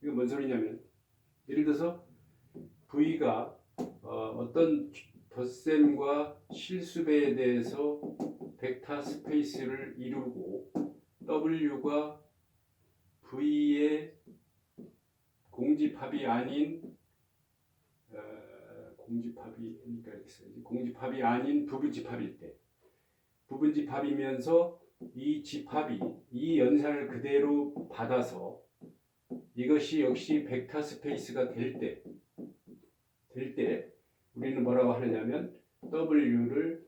이게 뭔 소리냐면 예를 들어서 V가 어떤 덧셈과 실수배에 대해서 벡터 스페이스를 이루고 W가 V의 공집합이 아닌 공집합이니까 이렇게 써야지. 공집합이 아닌 부분집합일 때, 부분집합이면서 이 집합이 이 연산을 그대로 받아서 이것이 역시 벡터 스페이스가 될 때 우리는 뭐라고 하느냐면 W를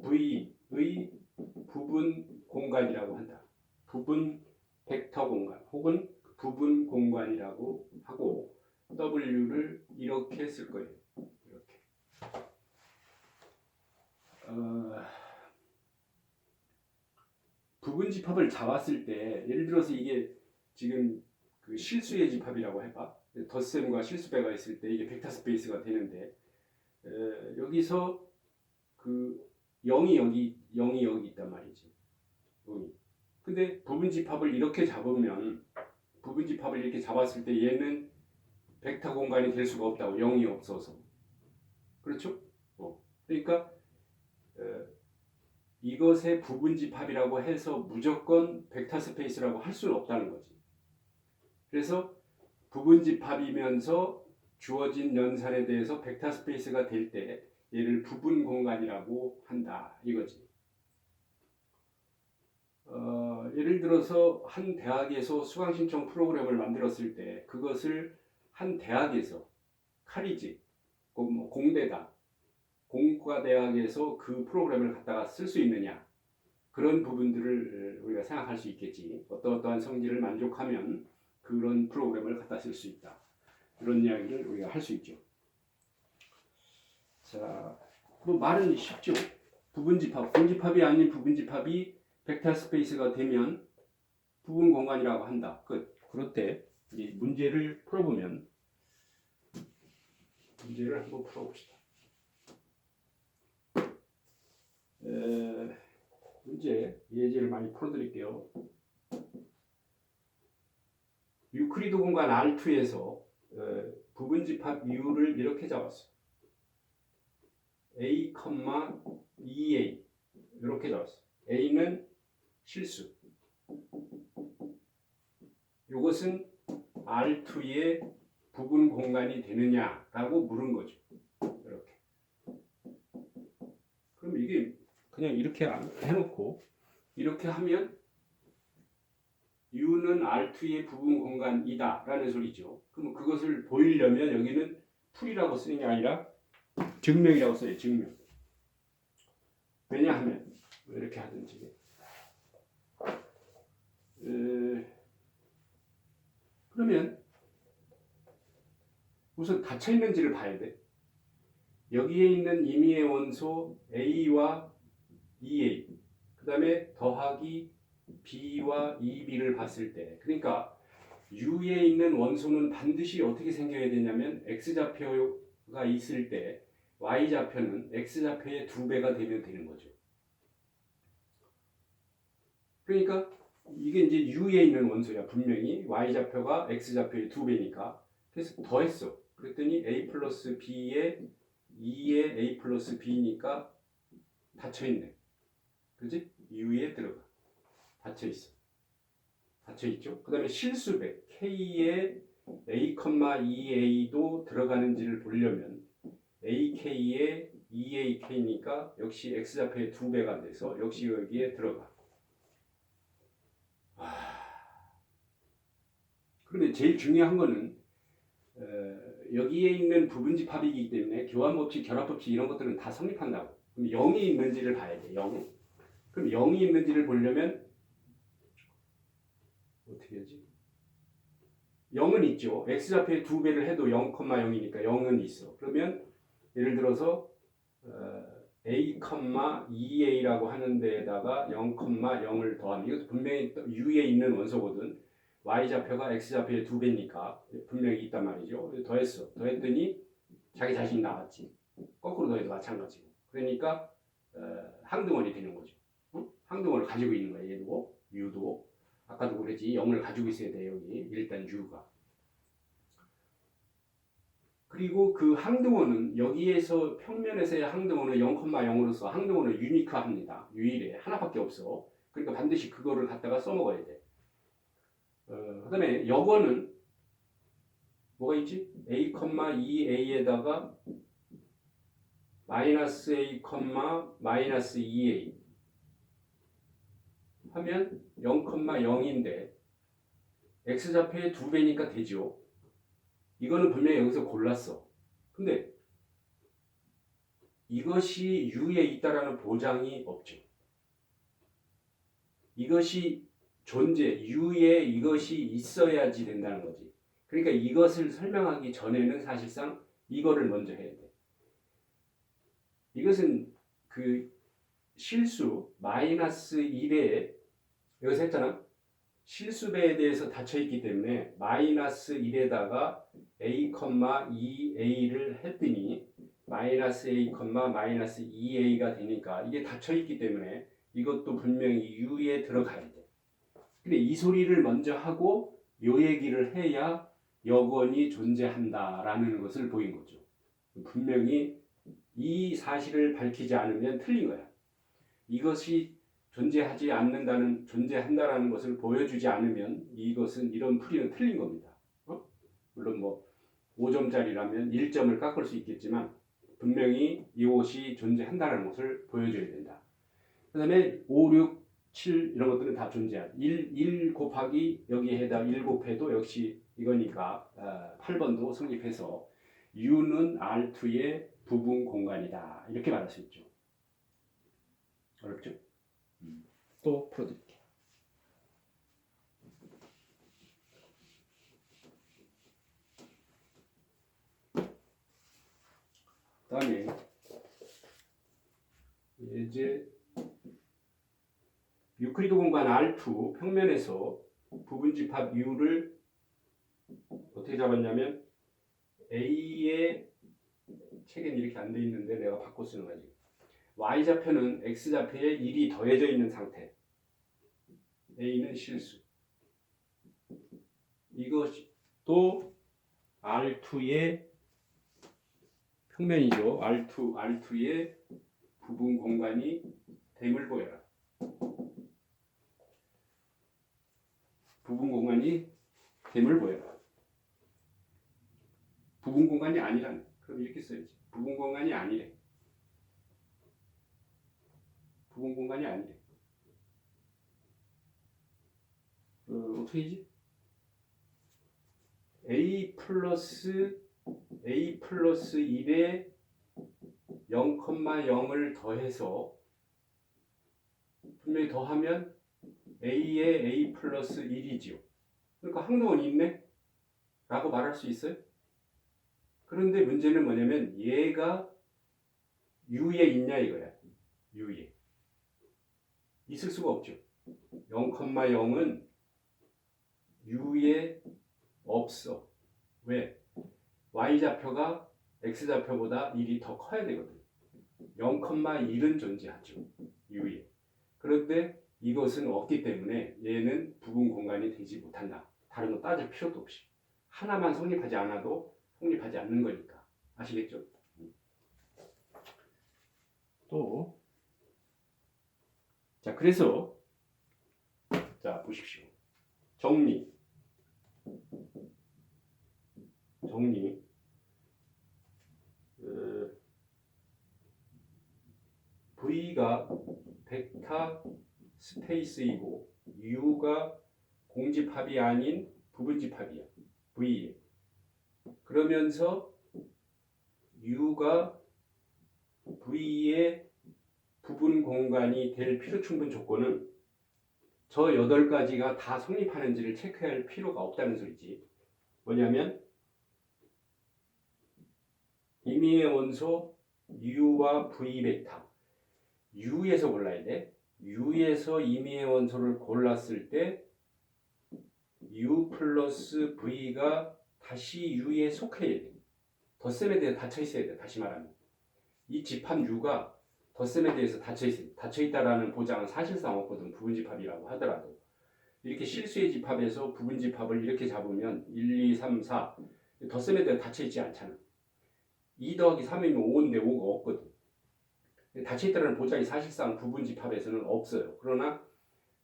V의 부분 공간이라고 한다. 부분 벡터 공간 혹은 부분 공간이라고 하고 W를 이렇게 쓸 거예요. 이렇게. 부분 집합을 잡았을 때 예를 들어서 이게 지금 그 실수의 집합이라고 해봐. 덧셈과 실수배가 있을 때 이게 벡터 스페이스가 되는데 여기서 그 0이 여기 있단 말이지. 0이. 근데 부분 집합을 이렇게 잡으면 부분 집합을 이렇게 잡았을 때 얘는 벡터 공간이 될 수가 없다고. 0이 없어서. 그렇죠? 그러니까 이것의 부분 집합이라고 해서 무조건 벡터 스페이스라고 할 수는 없다는 거지. 그래서 부분 집합이면서 주어진 연산에 대해서 벡터 스페이스가 될 때 얘를 부분 공간이라고 한다 이거지. 예를 들어서 한 대학에서 수강 신청 프로그램을 만들었을 때 그것을 한 대학에서 카리지, 공대다, 공과대학에서 그 프로그램을 갖다가 쓸 수 있느냐, 그런 부분들을 우리가 생각할 수 있겠지. 어떠한 성질을 만족하면 그런 프로그램을 갖다 쓸 수 있다. 이런 이야기를 우리가 할 수 있죠. 자, 뭐 말은 쉽죠. 부분집합, 공집합이 아닌 부분집합이 벡터 스페이스가 되면 부분 공간이라고 한다. 끝. 그럴 때 이 문제를 풀어보면 문제를 한번 풀어봅시다. 문제 예제를 많이 풀어드릴게요. 유클리드 공간 R2에서 부분집합 U를 이렇게 잡았어. A, 2A 이렇게 잡았어. A는 실수. 이것은 R2의 부분 공간이 되느냐라고 물은 거죠. 이렇게. 그럼 이게 그냥 이렇게 해놓고 이렇게 하면 U는 R2의 부분 공간이다 라는 소리죠. 그럼 그것을 보이려면 여기는 풀이라고 쓰는 게 아니라 증명이라고 써요. 증명. 왜냐하면 이렇게 하든지 그러면 우선 닫혀있는지를 봐야 돼. 여기에 있는 임의의 원소 A와 2A 그 다음에 더하기 B와 2B를 봤을 때, 그러니까 U에 있는 원소는 반드시 어떻게 생겨야 되냐면 X좌표가 있을 때 Y좌표는 X좌표의 2배가 되면 되는 거죠. 그러니까 이게 이제 U에 있는 원소야. 분명히 Y좌표가 X좌표의 2배니까 그래서 더했어. 그랬더니 A 플러스 B에 2에 A 플러스 B니까 닫혀있네. 그지? U에 들어가. 닫혀있어. 닫혀있죠. 그 다음에 실수배 K에 A, 2A도 들어가는지를 보려면 AK에 2AK니까 역시 X좌표의 2배가 돼서 역시 여기에 들어가. 그런데 제일 중요한 거는 여기에 있는 부분집합이기 때문에 교환법칙, 결합법칙 이런 것들은 다 성립한다고. 그럼 0이 있는지를 봐야 돼. 0. 그럼 0이 있는지를 보려면 어떻게 하지? 0은 있죠. X좌표의 2배를 해도 0,0이니까 0은 있어. 그러면 예를 들어서 A, 2A라고 하는 데에다가 0,0을 더하면 이것도 분명히 U에 있는 원소거든. Y좌표가 X좌표의 2배니까 분명히 있단 말이죠. 더했어. 더했더니 자기 자신이 나왔지. 거꾸로 더해도 마찬가지고. 그러니까 항등원이 되는 거죠. 항등원을 가지고 있는 거야. 얘도 U도. 아까도 그랬지. 0을 가지고 있어야 돼. 여기 일단 U가. 그리고 그 항등호는 여기에서 평면에서의 항등호는 0,0으로서 항등호는 유니크합니다. 유일해. 하나밖에 없어. 그러니까 반드시 그거를 갖다가 써먹어야 돼. 그 다음에 역원은 뭐가 있지? a, 2a에다가 마이너스 a, 마이너스 2a 하면 0,0인데 x좌표의 2배니까 되죠. 이거는 분명히 여기서 골랐어. 근데 이것이 U에 있다라는 보장이 없죠. 이것이 존재, U에 이것이 있어야지 된다는 거지. 그러니까 이것을 설명하기 전에는 사실상 이거를 먼저 해야 돼. 이것은 그 실수 마이너스 1에 여기서 했잖아. 실수배에 대해서 닫혀있기 때문에 마이너스 1에다가 a, 2a를 했더니 마이너스 a, 마이너스 2a가 되니까 이게 닫혀있기 때문에 이것도 분명히 U에 들어가야 돼. 근데 이 소리를 먼저 하고 요 얘기를 해야 역원이 존재한다라는 것을 보인 거죠. 분명히 이 사실을 밝히지 않으면 틀린 거야. 이것이 존재한다라는 것을 보여주지 않으면 이것은 이런 풀이는 틀린 겁니다. 물론 뭐 5점짜리라면 1점을 깎을 수 있겠지만 분명히 이것이 존재한다는 것을 보여줘야 된다. 그 다음에 5, 6, 7 이런 것들은 다 존재하죠. 1 곱하기 여기에다 1 곱해도 역시 이거니까 8번도 성립해서 U는 R2의 부분 공간이다. 이렇게 말할 수 있죠. 어렵죠? 또 풀어드릴게요. 다음에 이제 유클리드 공간 R2 평면에서 부분집합 U를 어떻게 잡았냐면 A의 책엔 이렇게 안 돼 있는데 내가 바꿔 쓰는 거지. Y좌표는 X좌표에 1이 더해져 있는 상태. A는 실수. 이것이 또 R2의 평면이죠. R2의 부분 공간이 됨을 보여라. 부분 공간이 됨을 보여라. 부분 공간이 아니라는. 그럼 이렇게 써야지. 부분 공간이 아니래. 부분 공간이 아니래. 어떻게 하지? A 플러스 1에 0,0을 더해서 분명히 더하면 A에 A 플러스 1이지요. 그러니까 항등원이 있네? 라고 말할 수 있어요? 그런데 문제는 뭐냐면 얘가 U에 있냐 이거야. U에. 있을 수가 없죠. 0,0은 U에 없어. 왜? Y좌표가 X좌표보다 1이 더 커야 되거든. 0,1은 존재하죠. U에. 그런데 이것은 없기 때문에 얘는 부분 공간이 되지 못한다. 다른 거 따질 필요도 없이. 하나만 성립하지 않아도 성립하지 않는 거니까. 아시겠죠? 또 자, 그래서 자, 보십시오. 정리. V가 벡터 스페이스이고 U가 공집합이 아닌 부분집합이야. V. 그러면서 U가 V의 부분 공간이 될 필요 충분 조건은 저 8가지가 다 성립하는지를 체크할 필요가 없다는 소리지. 뭐냐면 임의의 원소 U와 V 벡터 U에서 골라야 돼. U에서 임의의 원소를 골랐을 때 U 플러스 V가 다시 U에 속해야 돼. 덧셈에 대해 닫혀 있어야 돼. 다시 말하면 이 집합 U가 덧셈에 대해서 닫혀 있어요. 닫혀 있다라는 보장은 사실상 없거든. 부분집합이라고 하더라도 이렇게 실수의 집합에서 부분집합을 이렇게 잡으면 1, 2, 3, 4 덧셈에 대해 닫혀 있지 않잖아. 2 더하기 3이면 5인데 5가 없거든. 닫혀있다는 보장이 사실상 부분집합에서는 없어요. 그러나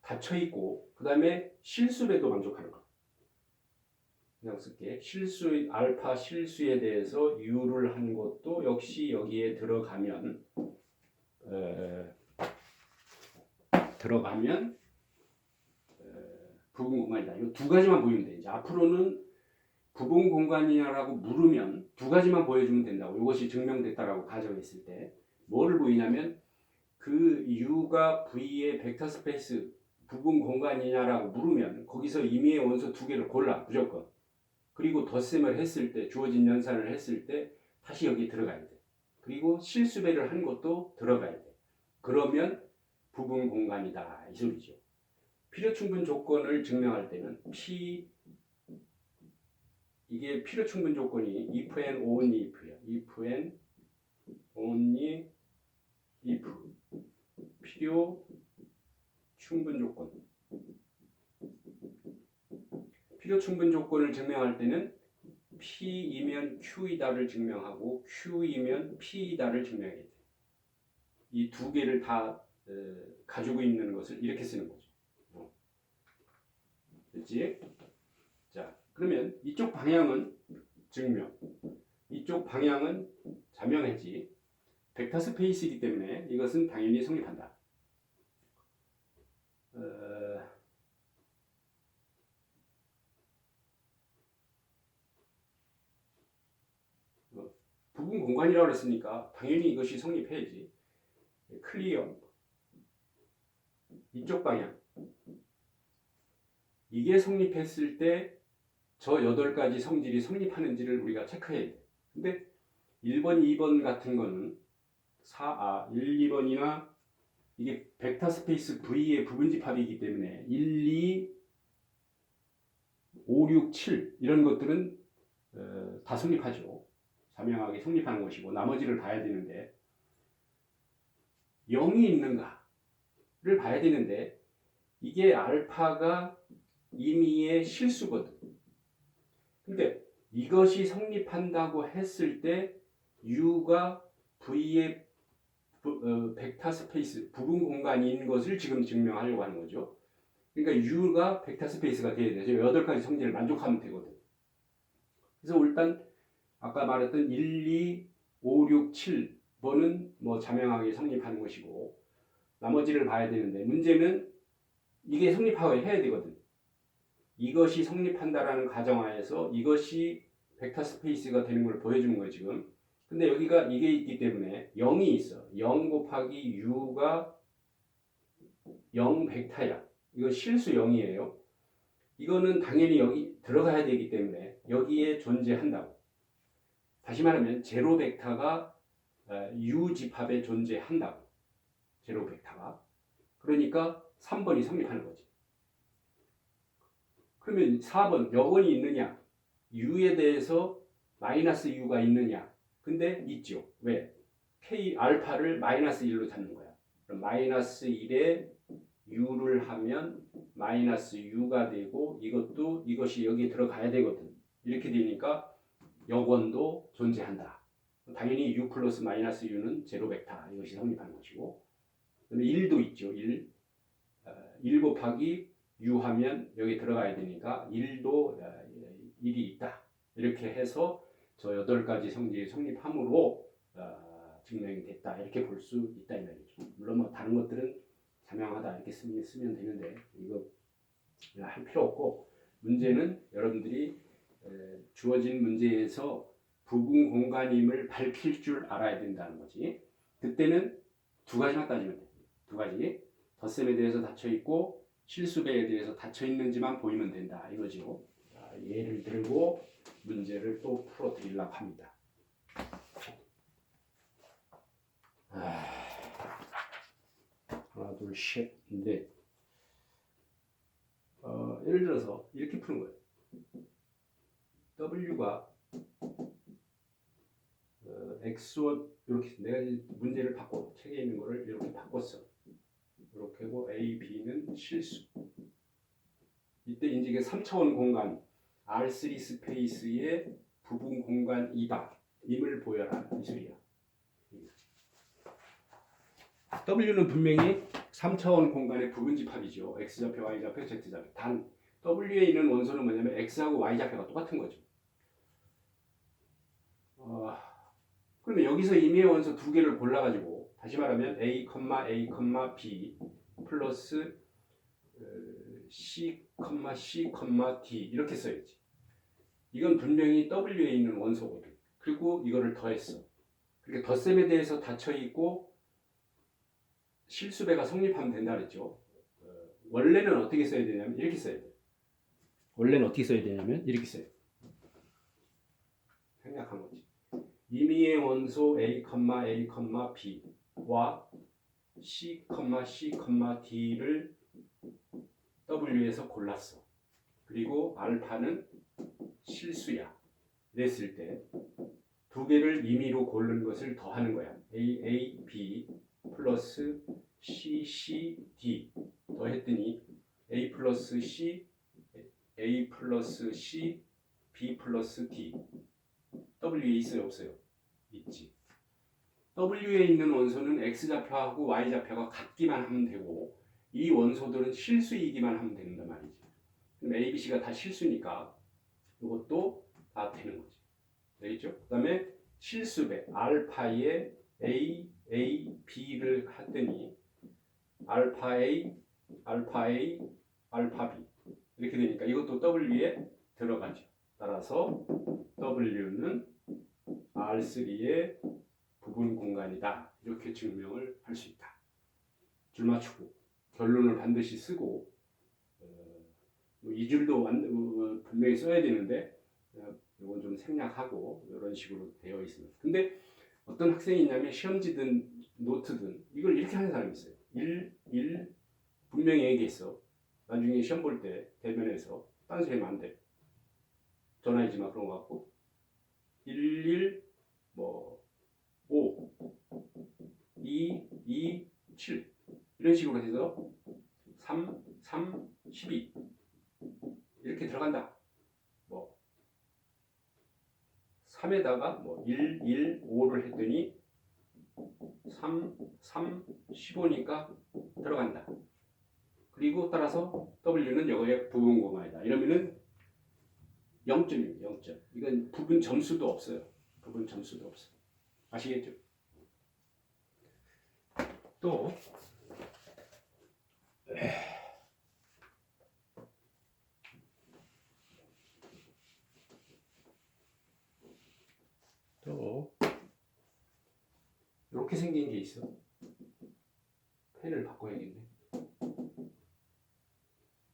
닫혀있고 그 다음에 실수에도 만족하는 거야. 그냥 쓸게. 실수, 알파 실수에 대해서 U를 한 것도 역시 여기에 들어가면 부분 공간이다. 이 두 가지만 보이면 돼. 이제 앞으로는 부분 공간이냐라고 물으면 두 가지만 보여주면 된다고. 이것이 증명됐다라고 가정했을 때 뭐를 보이냐면 그 U가 V의 벡터 스페이스 부분 공간이냐라고 물으면 거기서 임의의 원소 두 개를 골라 무조건. 그리고 덧셈을 했을 때 주어진 연산을 했을 때 다시 여기 들어가야 돼. 그리고 실수배를 한 것도 들어가야 돼. 그러면 부분 공간이다 이 소리죠. 필요 충분 조건을 증명할 때는 이게 필요 충분 조건이 if and only if야. if and only if 필요 충분 조건. 필요 충분 조건을 증명할 때는 P이면 Q이다를 증명하고 Q이면 P이다를 증명해야 돼. 이 두 개를 다 가지고 있는 것을 이렇게 쓰는 거죠. 됐지? 자, 그러면 이쪽 방향은 증명, 이쪽 방향은 자명했지. 벡터 스페이스이기 때문에 이것은 당연히 성립한다. 부분 공간이라고 했으니까 당연히 이것이 성립해야지. 클리어. 이쪽 방향. 이게 성립했을 때 저 8가지 성질이 성립하는지를 우리가 체크해야 돼. 근데 1번, 2번 같은 거는 1, 2번이나 이게 벡터 스페이스 V의 부분집합이기 때문에 1, 2, 5, 6, 7 이런 것들은 다 성립하죠. 자명하게 성립하는 것이고 나머지를 봐야 되는데 0이 있는가를 봐야 되는데 이게 알파가 임의의 실수거든. 근데 이것이 성립한다고 했을 때 U가 V의 벡터 스페이스 부분 공간인 것을 지금 증명하려고 하는 거죠. 그러니까 U가 벡터 스페이스가 돼야 되죠. 8가지 성질을 만족하면 되거든. 그래서 일단 아까 말했던 1, 2, 5, 6, 7번은 뭐 자명하게 성립하는 것이고 나머지를 봐야 되는데 문제는 이게 성립하게 해야 되거든. 이것이 성립한다라는 가정하에서 이것이 벡터 스페이스가 되는 걸 보여주는 거예요 지금. 근데 여기가 이게 있기 때문에 0이 있어. 0 곱하기 U가 0 벡터야. 이거 실수 0이에요. 이거는 당연히 여기 들어가야 되기 때문에 여기에 존재한다고. 다시 말하면 제로 벡터가 U 집합에 존재한다고. 제로 벡터가. 그러니까 3번이 성립하는 거지. 그러면 4번 여건이 있느냐? U에 대해서 마이너스 U가 있느냐? 근데 있죠. 왜? K 알파를 마이너스 1로 잡는 거야. 그럼 마이너스 1에 U를 하면 마이너스 U가 되고 이것이 여기에 들어가야 되거든. 이렇게 되니까 여건도 존재한다. 당연히 U 플러스 마이너스 U는 제로 벡터 이것이 성립하는 것이고 그다음에 1도 있죠. 1 곱하기 U 하면 여기 들어가야 되니까 1도 1이 있다. 이렇게 해서 저 8가지 성질이 성립함으로 증명이 됐다. 이렇게 볼 수 있다 이 말이죠. 물론 뭐 다른 것들은 자명하다 이렇게 쓰면 되는데 이거 할 필요 없고 문제는 여러분들이 주어진 문제에서 부분 공간임을 밝힐 줄 알아야 된다는 거지. 그때는 두 가지만 따지면 돼. 두 가지. 덧셈에 대해서 닫혀 있고 실수배에 대해서 닫혀 있는지만 보이면 된다 이거죠. 예를 들고 문제를 또 풀어 드리려고 합니다. 하나, 둘, 셋, 넷. 예를 들어서 이렇게 푸는 거예요. W가 X와 이렇게 내가 문제를 바꿔 책에 있는 거를 이렇게 바꿨어. 이렇게 하고 A, B는 실수. 이때 이제 3차원 공간 R3 스페이스의 부분 공간이다. 임을 보여라 이 소리야. W는 분명히 3차원 공간의 부분집합이죠. X좌표, Y좌표, Z좌표. 단 W에 있는 원소는 뭐냐면 X하고 Y좌표가 똑같은 거죠. 그러면 여기서 임의의 원소 두 개를 골라가지고 다시 말하면 A, A, B 플러스 C, C, D 이렇게 써야지. 이건 분명히 W에 있는 원소거든. 그리고 이거를 더했어. 그러니까 덧셈에 대해서 닫혀있고 실수배가 성립하면 된다 그랬죠. 원래는 어떻게 써야 되냐면 이렇게 써야 돼. 원래는 어떻게 써야 되냐면 이렇게 써야 돼. 생략한 거지. 임의의 원소 A, A, B와 C, C, D를 W에서 골랐어. 그리고 알파는 실수야. 냈을 때 두 개를 임의로 고른 것을 더하는 거야. A, B 플러스 C, D 더했더니 A 플러스 C, A 플러스 C, B 플러스 D. W에 있어요, 없어요? 있지. W에 있는 원소는 X좌표하고 Y좌표가 같기만 하면 되고 이 원소들은 실수이기만 하면 된단 말이지. 그럼 A, B, C가 다 실수니까 이것도 다 되는 거지. 되겠죠? 그 다음에 실수배 알파에 A, B를 했더니 알파 A, 알파 B 이렇게 되니까 이것도 W에 들어가죠. 따라서 W는 R3의 부분 공간이다. 이렇게 증명을 할 수 있다. 줄 맞추고 결론을 반드시 쓰고 이 줄도 분명히 써야 되는데 이건 좀 생략하고 이런 식으로 되어 있습니다. 근데 어떤 학생이 있냐면 시험지든 노트든 이걸 이렇게 하는 사람이 있어요. 1 분명히 얘기했어. 나중에 시험 볼 때 대면에서 딴소리 하면 안 돼. 전화하지 마 그런 거 같고 11 뭐 5 2 7 이런 식으로 해서 3 12 이렇게 들어간다. 뭐 3에다가 뭐 1 5를 했더니 3 15니까 들어간다. 그리고 따라서 W는 여기에 부분 공간이다. 이러면은 0점입니다. 0점. 이건 부분 점수도 없어요. 부분 점수도 없어. 아시겠죠? 또 이렇게 생긴 게 있어. 펜을 바꿔야겠네.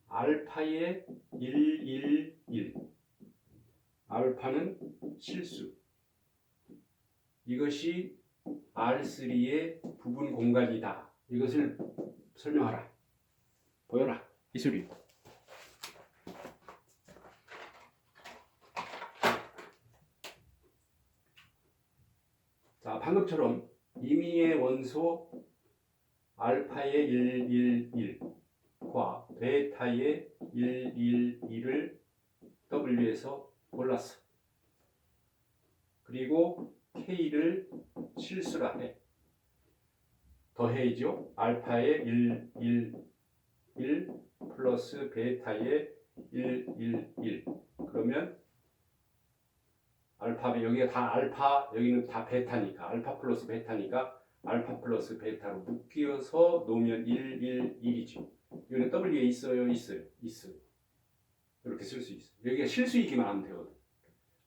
알파의 1 알파는 실수. 이것이 R3의 부분 공간이다. 이것을 설명하라. 보여라. 이 소리. 자, 방금처럼 임의의 원소 알파의 1과 베타의 1을 W에서 골랐어. 그리고 K를 실수라 해. 더해야죠. 알파의 1 플러스 베타의 1 그러면 알파 여기가 다 알파 여기는 다 베타니까 알파 플러스 베타니까 알파 플러스 베타로 묶여서 놓으면 1이죠. 이거는 W에 있어요? 있어요. 이렇게 쓸 수 있어. 여기가 실수이기만 하면 되거든.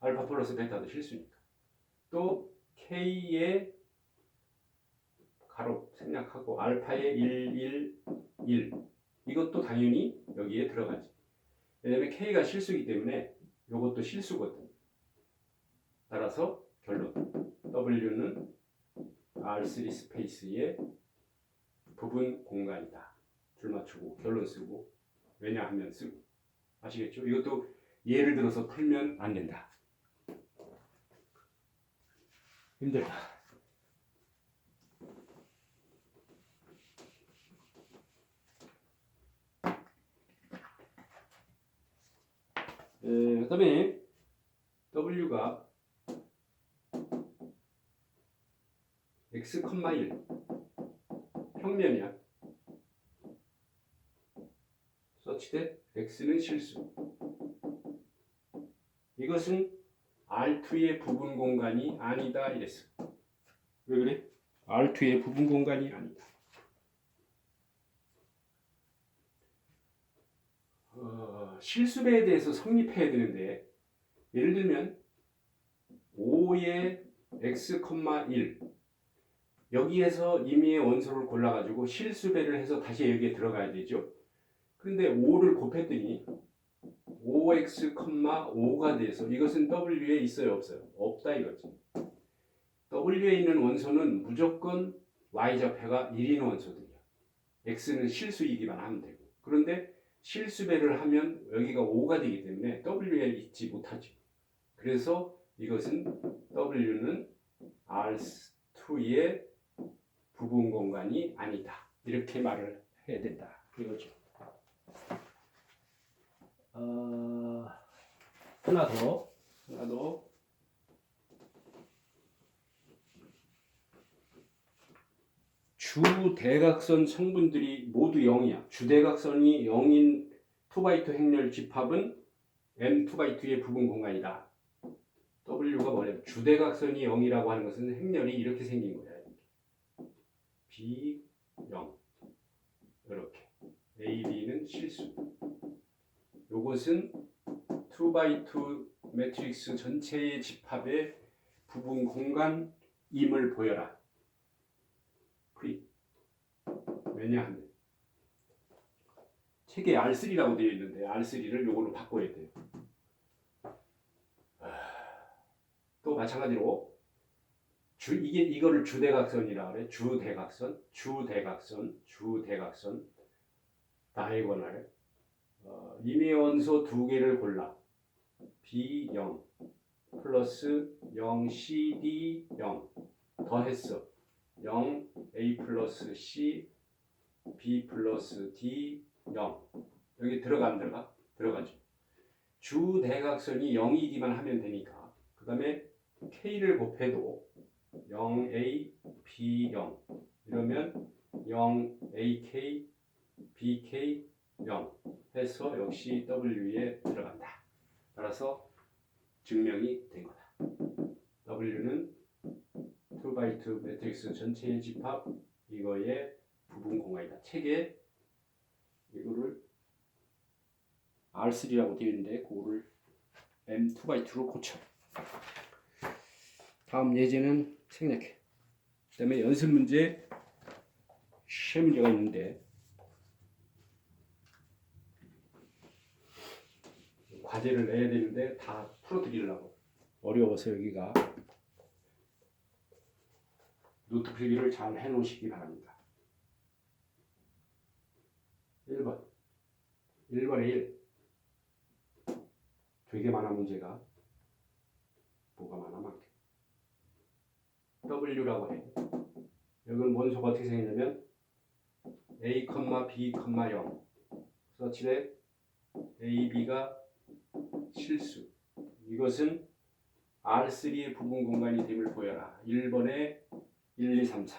알파 플러스 베타도 실수니까. 또 K의 가로 생략하고 알파의 1 이것도 당연히 여기에 들어가지. 왜냐면 K가 실수이기 때문에 이것도 실수거든. 따라서 결론 W는 R3 스페이스의 부분 공간이다. 줄 맞추고 결론 쓰고 왜냐하면 쓰고 아시겠죠? 이것도 예를 들어서 풀면 안 된다. 힘들다. 그 다음에 W가 x, 1 평면이야. such that x는 실수. 이것은 R2의 부분 공간이 아니다 이랬어. 왜 그래? R2의 부분 공간이 아니다. 실수배에 대해서 성립해야 되는데 예를 들면 5의 x, 1 여기에서 임의의 원소를 골라가지고 실수배를 해서 다시 여기에 들어가야 되죠. 그런데 5를 곱했더니 5x, 5가 돼서 이것은 W에 있어요 없어요? 없다 이거지. W에 있는 원소는 무조건 Y좌표가 1인 원소들이야. X는 실수이기만 하면 되고. 그런데 실수배를 하면 여기가 5가 되기 때문에 W에 있지 못하지. 그래서 이것은 W는 R2의 부분 공간이 아니다. 이렇게 말을 해야 된다. 이거죠. 하나 더. 주대각선 성분들이 모두 0이야. 주대각선이 0인 2x2 행렬 집합은 M2x2의 부분 공간이다. W가 뭐냐면 주대각선이 0이라고 하는 것은 행렬이 이렇게 생긴 거야. B, 0 이렇게. A, B는 실수. 요것은 2x2 매트릭스 전체의 집합의 부분 공간임을 보여라. 왜냐하면 책에 R3라고 되어 있는데 R3를 요걸로 바꿔야 돼요. 또 마찬가지로 이거를 주대각선이라 그래. 주대각선 다이고널 임의 원소 두 개를 골라 B0 플러스 0 CD 0 더했어 0 A 플러스 C B 플러스 D 0 여기 들어가 안 들어가? 들어가죠. 주대각선이 0이기만 하면 되니까 그 다음에 K를 곱해도 0A B0 이러면 0AK BK 0 해서 역시 W에 들어간다. 따라서 증명이 된 거다. W는 2x2 매트릭스 전체의 집합 이거의 부분 공간이다. 책에 이거를 R3라고 되어 있는데 그거를 M2x2로 고쳐. 다음 예제는 생략해. 그 다음에 연습 문제 시험 문제가 있는데 과제를 내야 되는데 다 풀어드리려고 어려워서 여기가 노트 필기를 잘 해놓으시기 바랍니다. 1번에 1 되게 많아 문제가 뭐가 많아 많게 W라고 해. 여기는 원소가 어떻게 생겼냐면 A, B, 0 such that A, B가 실수. 이것은 R3의 부분 공간이 됨을 보여라. 1번에 1, 2, 3, 4.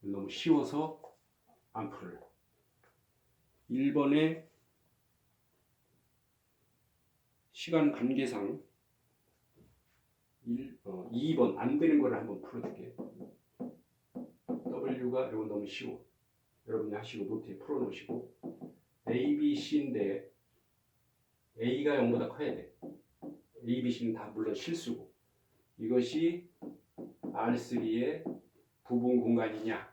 너무 쉬워서 안 풀어요. 1번에 시간 관계상 2번 안 되는 거를 한번 풀어줄게. W가 이거 너무 쉬워. 여러분이 하시고 노트에 풀어놓으시고 A, B, C인데 A가 0보다 커야 돼. A, B, C는 다 물론 실수고 이것이 R3의 부분 공간이냐?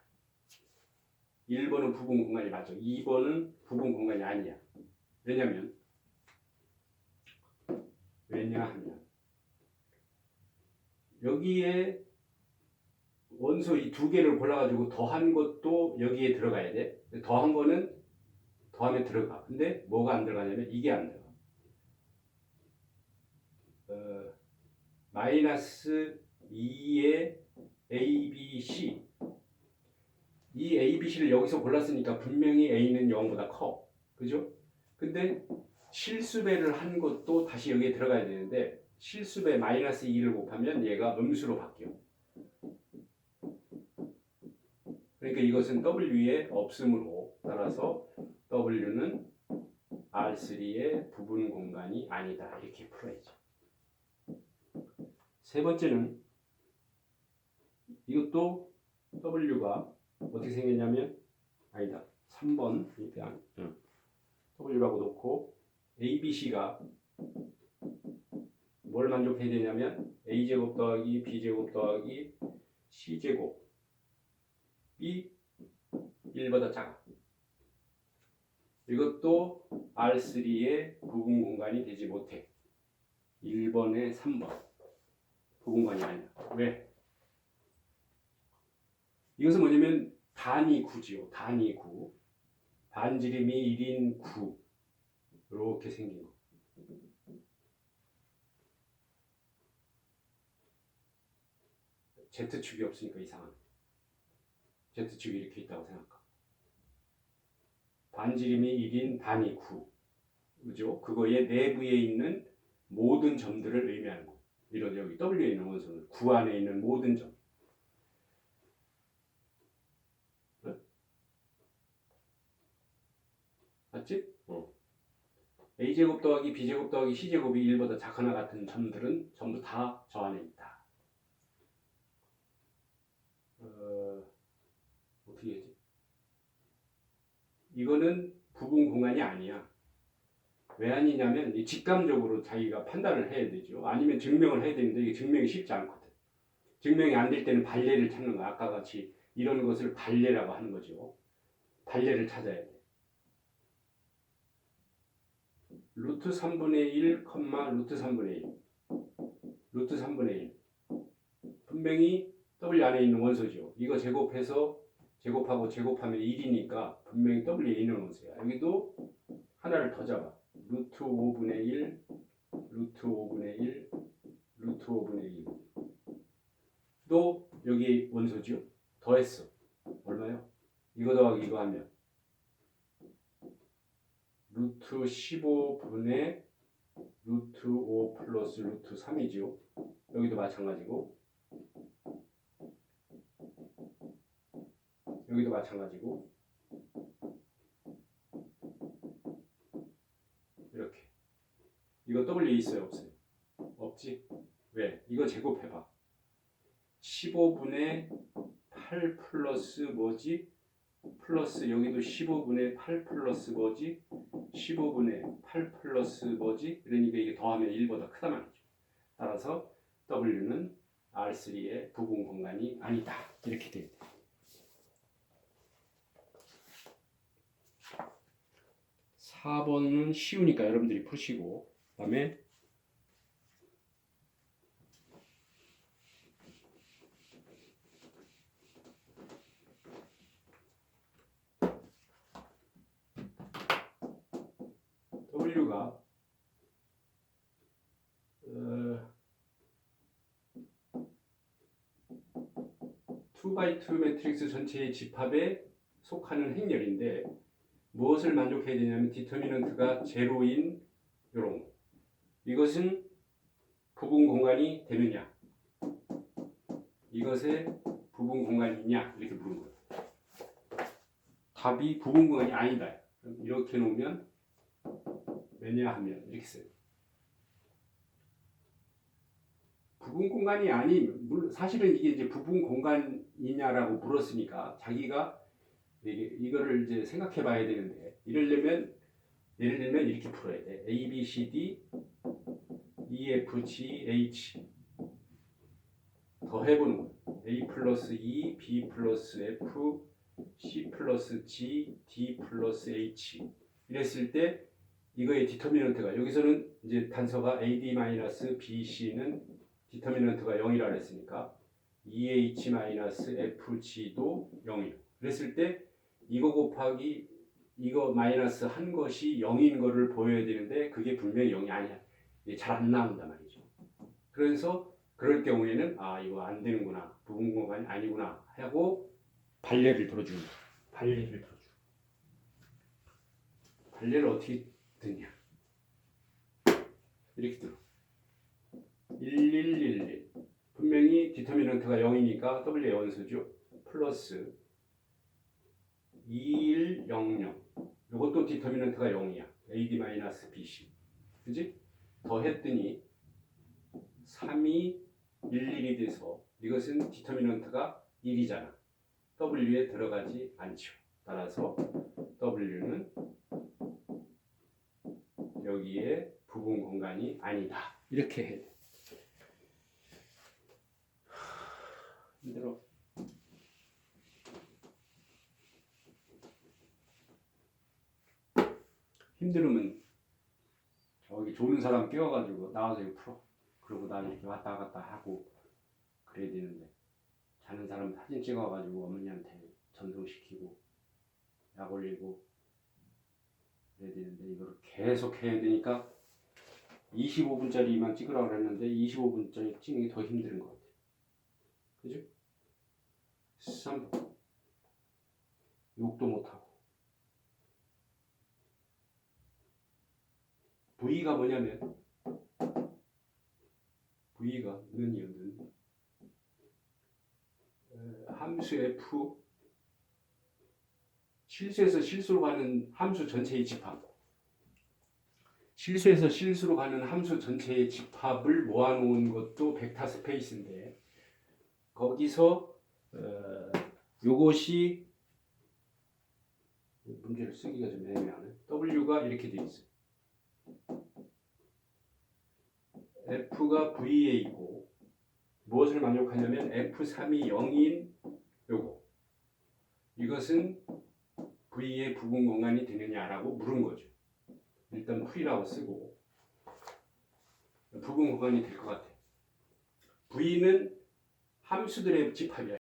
1번은 부분 공간이 맞죠. 2번은 부분 공간이 아니야. 왜냐하면 여기에 원소 이 두 개를 골라가지고 더한 것도 여기에 들어가야 돼. 더한 거는 더하면 들어가. 근데 뭐가 안 들어가냐면 이게 안 들어가. 마이너스 2의 A, B, C 이 A, B, C를 여기서 골랐으니까 분명히 A는 0보다 커. 그죠? 근데 실수배를 한 것도 다시 여기에 들어가야 되는데 실수배 마이너스 2를 곱하면 얘가 음수로 바뀌어. 그러니까 이것은 W에 없음으로 따라서 W는 R3의 부분 공간이 아니다. 이렇게 풀어야죠. 세 번째는 이것도 W가 어떻게 생겼냐면 아니다. 3번 W라고 놓고 ABC가 뭘 만족해야 되냐면 A제곱 더하기 B제곱 더하기 C제곱이 1보다 작아. 이것도 R3의 부분 공간이 되지 못해. 1번에 3번 부분 공간이 아니야. 왜? 이것은 뭐냐면 단위 9지요. 단위 9. 반지름이 1인 9. 이렇게 생긴 거. Z축이 없으니까 이상하네. Z축이 이렇게 있다고 생각하. 반지름이 1인 단위 9. 그죠? 그거의 내부에 있는 모든 점들을 의미하는 거. 이런 여기 W에 있는 원소는 9 안에 있는 모든 점. 네? 맞지? A제곱 더하기 B제곱 더하기 C제곱이 1보다 작거나 같은 점들은 전부 다 저 안에 있다. 어떻게 하지? 이거는 부분 공간이 아니야. 왜 아니냐면 직감적으로 자기가 판단을 해야 되죠. 아니면 증명을 해야 되는데 이게 증명이 쉽지 않거든. 증명이 안 될 때는 발레를 찾는 거야. 아까 같이 이런 것을 발레라고 하는 거죠. 발레를 찾아야 돼. 루트 3분의 1, 루트 3분의 1. 루트 3분의 1. 분명히 W 안에 있는 원소죠. 이거 제곱해서 제곱하고 제곱하면 1이니까 분명히 W에 있는 원소야. 여기도 하나를 더 잡아. 루트 5분의 1, 루트 5분의 1, 루트 5분의 1. 또 여기 원소죠. 더했어. 얼마요? 이거 더하기 이거 하면 루트 15분의 루트 5 플러스 루트 3이죠. 여기도 마찬가지고 여기도 마찬가지고 이렇게. 이거 W 있어요? 없어요? 없지? 왜? 이거 제곱해봐. 15분의 8 플러스 뭐지? 플러스 여기도 15분의 8 플러스 뭐지? 15분의 8 플러스 뭐지? 그러니까 이게 더하면 1보다 크다 말이죠. 따라서 W는 R3의 부분 공간이 아니다. 이렇게 돼야 돼. 4번은 쉬우니까 여러분들이 푸시고 그 다음에 W가 2x2 매트릭스 전체의 집합에 속하는 행렬인데 무엇을 만족해야 되냐면 디터미넌트가 제로인 요런 거. 이것은 부분 공간이 되느냐 이것의 부분 공간이 있냐 이렇게 물은 거예요. 답이 부분 공간이 아니다. 이렇게 놓으면 왜냐하면 이렇게 써요. 부분 공간이 아닌 사실은 이게 이제 부분 공간이냐라고 물었으니까 자기가 이거를 이제 생각해 봐야 되는데 이러려면 예를 들면 이렇게 풀어야 돼. A, B, C, D, E, F, G, H 더 해보는 거야. A 플러스 E, B 플러스 F, C 플러스 G, D 플러스 H 이랬을 때 이거의 디터미넌트가 여기서는 이제 단서가 AD-BC는 디터미넌트가 0이라 그랬으니까 EH-FG도 0이에요. 그랬을 때 이거 곱하기 이거 마이너스 한 것이 0인 거를 보여야 되는데 그게 분명히 0이 아니야. 잘 안 나온단 말이죠. 그래서 그럴 경우에는 아 이거 안 되는구나. 부분 공간이 아니구나 하고 발레를 들어주는 거야. 발레를 들어줘. 발레를 어떻게 듣냐. 이렇게 들어. 1111. 분명히 디터미넌트가 0이니까 W의 원소죠. 플러스 2100. 이것도 디터미넌트가 0이야. AD-BC. 그지? 더 했더니 3211이 돼서 이것은 디터미넌트가 1이잖아. W에 들어가지 않죠. 따라서 W는 여기에 부분 공간이 아니다. 이렇게 해야 돼. 힘들어. 힘들으면 저기 좋은 사람 끼워가지고 나와서 이거 풀어. 그러고 나는 이렇게 왔다 갔다 하고 그래야 되는데 자는 사람 사진 찍어가지고 어머니한테 전송시키고 약 올리고 그래야 되는데 이거를 계속 해야 되니까 25분짜리만 찍으라고 했는데 25분짜리 찍는 게 더 힘든 것 같아. 그죠? 3분 욕도 못하고 V가 뭐냐면 V가 는이었는 함수 F 실수에서 실수로 가는 함수 전체의 집합. 실수에서 실수로 가는 함수 전체의 집합을 모아놓은 것도 벡터 스페이스인데 거기서 요것이 문제를 쓰기가 좀 애매하네. W가 이렇게 돼 있어. F가 VA이고 무엇을 만족하냐면 F3이 0인 요거. 이것은 V의 부분 공간이 되느냐라고 물은 거죠. 일단 풀이라고 쓰고 부분 공간이 될 것 같아. V는 함수들의 집합이야.